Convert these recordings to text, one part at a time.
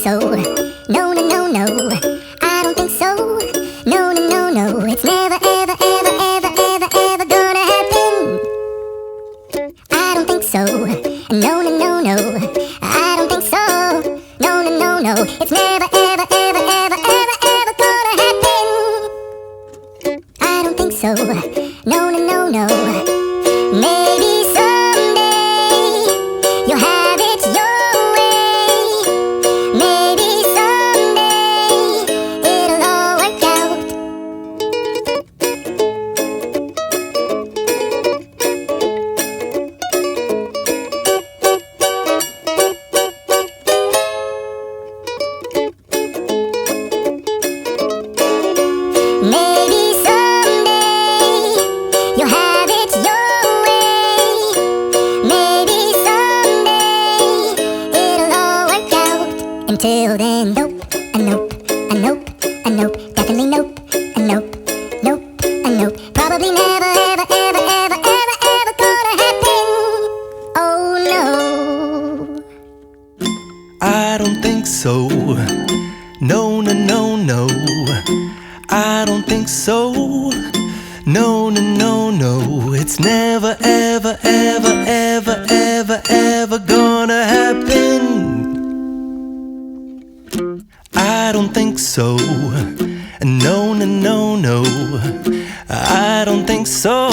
so. No, no, no, no. I don't think so. No, no, no, no. It's never, ever, ever, ever, ever, ever gonna happen. I don't think so. No, no, no, no. I don't think so. No, no, no, no. It's never, ever, ever, ever, ever, ever gonna happen. I don't think so. No, no, no, no. Maybe someday you'll have it your way. Maybe someday it'll all work out. Maybe someday you'll have it your way. Maybe someday it'll all work out. Until then, nope, a nope, a nope, a nope, definitely nope, a nope, nope, a nope. Probably never, ever, ever, ever, ever, ever gonna happen. Oh no. I don't think so. No, no, no, no. I don't think so. No, no, no, no. It's never, ever, ever, ever, ever, ever gonna happen. I don't think so. No, no, no, no. I don't think so.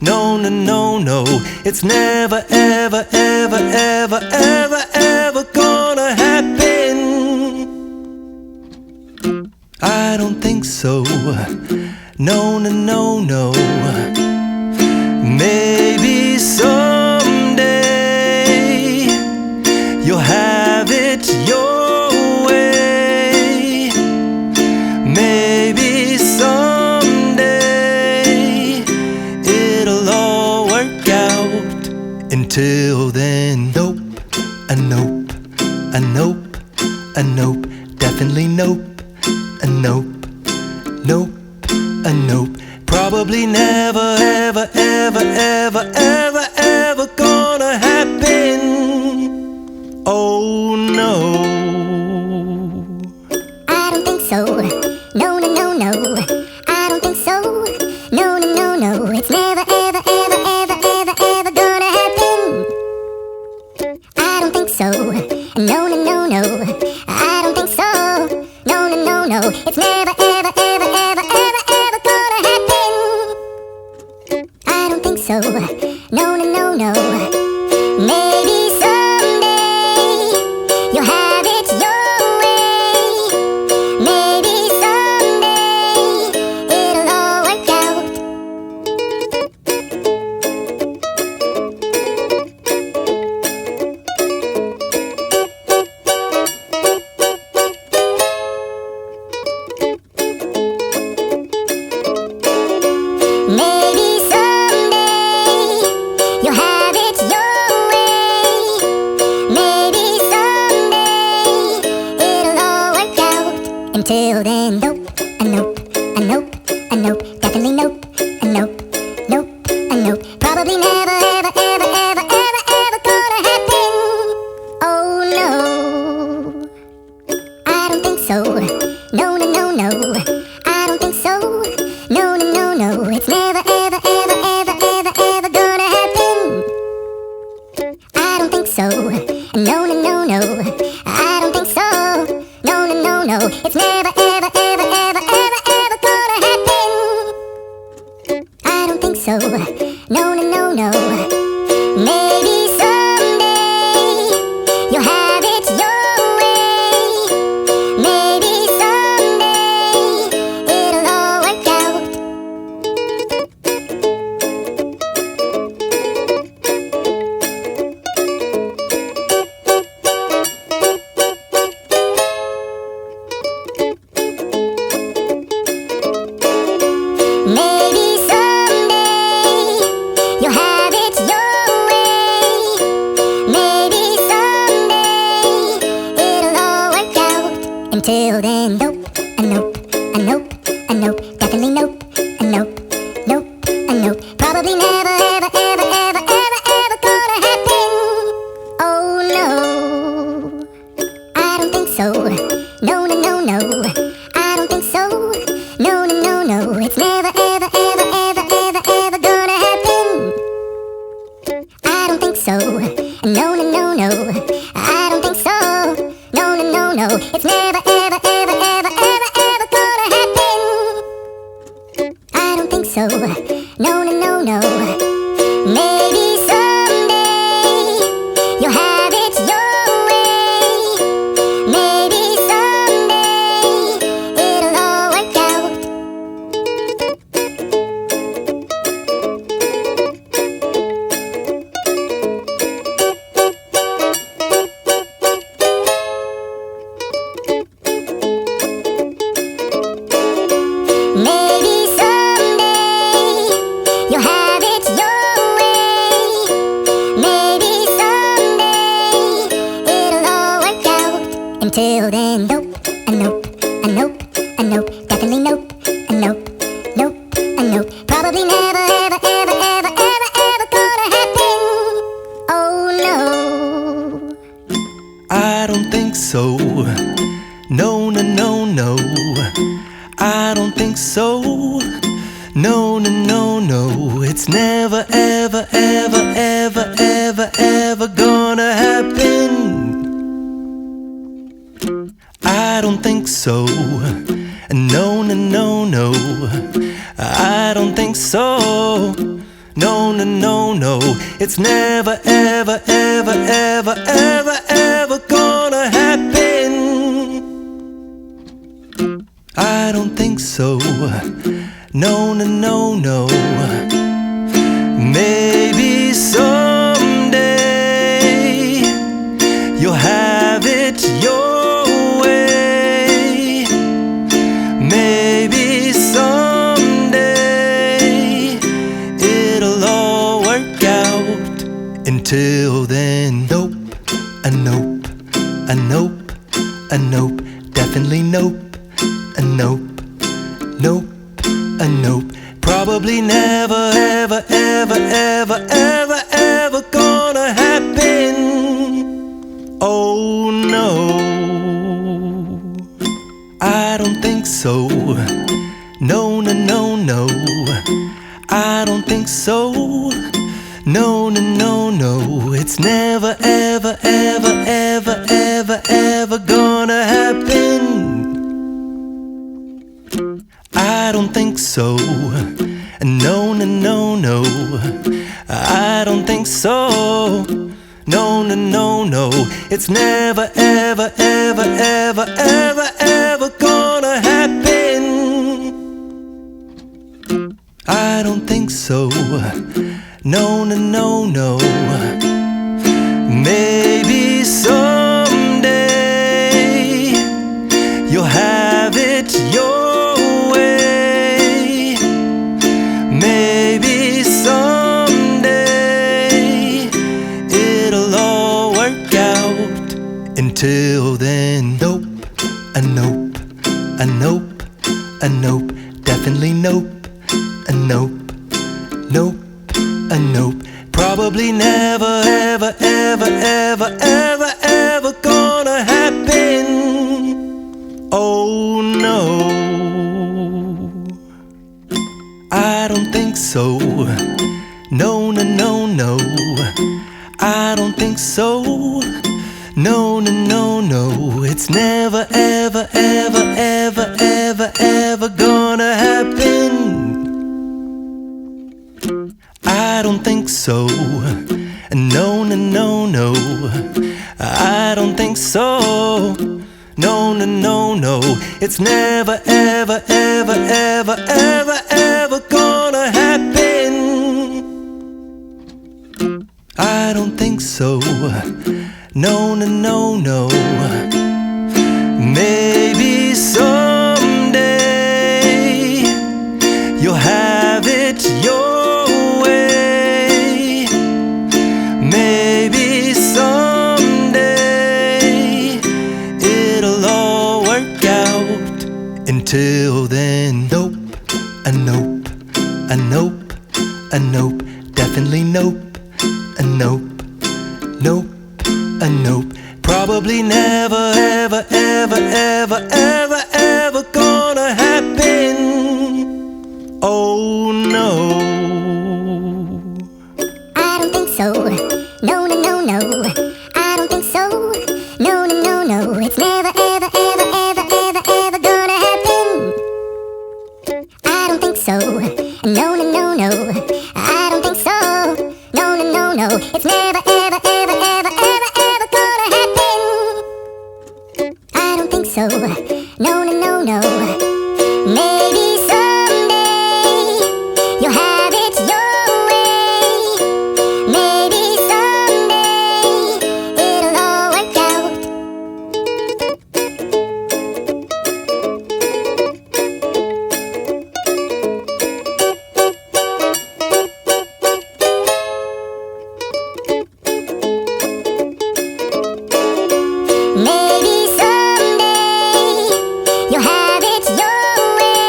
No, no, no, no. It's never, ever, ever, ever, ever, ever gonna happen. I don't think so. No, no, no, no. Maybe someday you'll have it your way. Maybe someday it'll all work out. Until then, nope, a nope, a nope, a nope, definitely nope, a nope, nope, a nope. Probably never, ever, ever, ever, ever, ever gonna happen. Oh no. I don't think so. No, no, no, no. I don't think so. No, no, no, no. It's never, ever, ever, ever, ever, ever gonna happen. I don't think so. No, no, no, no. I don't think so. No, no, no, no. It's never, ever, ever, ever, ever, ever gonna happen. I don't think so. No, no, no, no. Maybe someday you'll have it your way. Maybe someday it'll all work out. Maybe someday you'll have it your way. Maybe someday it'll all work out. Until then, nope, a nope, a nope, a nope, definitely nope, a nope, nope, a nope. Probably never, ever, ever, ever, ever, ever gonna happen. Oh no. I don't think so. No, no, no, no. I don't think so. No, no, no, no. It's never, ever, ever, ever, ever, ever gonna happen. I don't think so. No, no, no, no. I don't think so. No, no, no, no. It's never, ever, ever, ever, ever, ever gonna happen. I don't think so. No, no, no, no. Maybe someday you'll have it your way. Maybe someday it'll all work out. Maybe someday you'll have it your way. Maybe someday it'll all work out. Until then, nope, a nope, a nope, a nope, definitely nope, a nope, nope, a nope. Probably never, ever, ever, ever, ever, ever gonna happen. Oh no. I don't think no, no, no, no, I don't think so. No, no, no, no, it's never, ever, ever, ever, ever, ever gonna happen. I don't think so. No, no, no, no, I don't think so. No, no, no, no, it's never, ever, ever, ever, ever, ever gonna happen. I don't think so. No, no, no, no. Maybe someday you'll have it your way. Maybe someday it'll all work out. Maybe someday you'll have it your way. Maybe someday it'll all work out. Until then, nope, a nope, a nope, a nope, definitely nope, a nope, nope, a nope. Probably never, ever, ever, ever, ever, ever gonna happen. Oh no. I don't think so. No, no, no, no. I don't think so. No, no, no, no. It's never, ever, ever, ever, ever, ever gonna happen. I don't think so. No, no, no, no. I don't think so. No, no, no, no. It's never, ever, ever, ever, ever, ever gonna happen. I don't think so. No, no, no, no. Maybe someday you'll have it your way. Maybe someday it'll all work out. Until then, nope, a nope, a nope, a nope, definitely nope. A nope, nope, a nope. Probably never, ever, ever, ever, ever, ever gonna happen. Oh no, I don't think so. No, no, no, no, I don't think so. No, no, no, no, it's never, ever, ever, ever, ever, ever gonna happen. I don't think so. No, no, no, no. I don't think so. No, no, no, no. It's never, ever, ever, ever, ever, ever gonna happen. I don't think so. No, no, no, no. Maybe someday you'll have it your way. Maybe someday it'll all work out. Until then, nope, a nope, a nope, a nope, definitely nope, a nope, nope, a nope. Probably never, ever, ever, ever, ever, ever gonna happen. Oh no, I don't think so. No, no, no, no, I don't think so. No, no, no, no, it's never, ever, ever, ever, ever, ever gonna happen. I don't think so. No, no, no, no, I don't think so. No, no, no, no, it's never, ever, ever, ever, ever, ever gonna happen. I don't think so. No, no, no, no. Maybe someday you'll have it your way. Maybe someday it'll all work out. Until then, nope, a nope, a nope, a nope, definitely nope, a nope, nope, a nope. Probably never ever, ever, ever, ever, ever, ever gonna happen. Oh no, I don't think so. No, no, no, no. I don't think so. No, no, no, no. It's never, ever, ever, ever, ever, ever gonna happen. I don't think so. No, no, no, no. I don't think so. No, no, no, no. It's never, ever, ever, ever, ever, ever gonna happen. I don't think so. No, no, no, no. Maybe someday you'll have it your way. Maybe someday it'll all work out. Maybe someday you'll have it your way.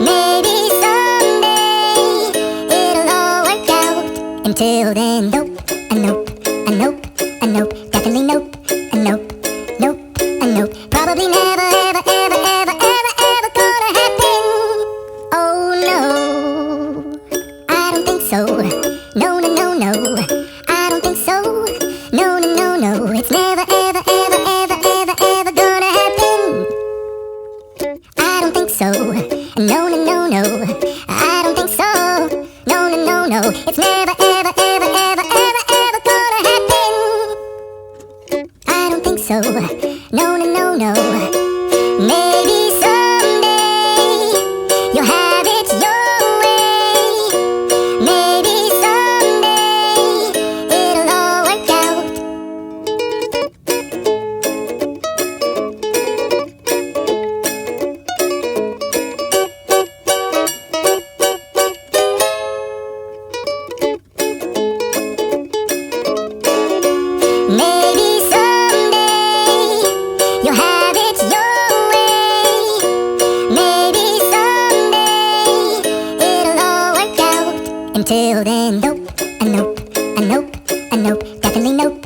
Maybe someday it'll all work out. Until then, nope, a nope, a nope, a nope, definitely nope, a nope, nope, a nope. Probably never, ever, ever, ever, ever, ever gonna happen. Oh no, I don't think so. No, no, no, no. I don't think so. No, no, no, no. It's never, ever, ever, ever, ever, ever gonna happen. I don't think so. No, no, no, no. I don't think so. No, no, no, no. It's never, ever, ever, ever, ever, ever gonna happen. I don't think so. No, no, no, no. Maybe someday you'll have it your way. Maybe someday it'll all work out. Maybe someday you'll have it your way. Maybe someday it'll all work out. Until then, nope, a nope, a nope, a nope, definitely nope.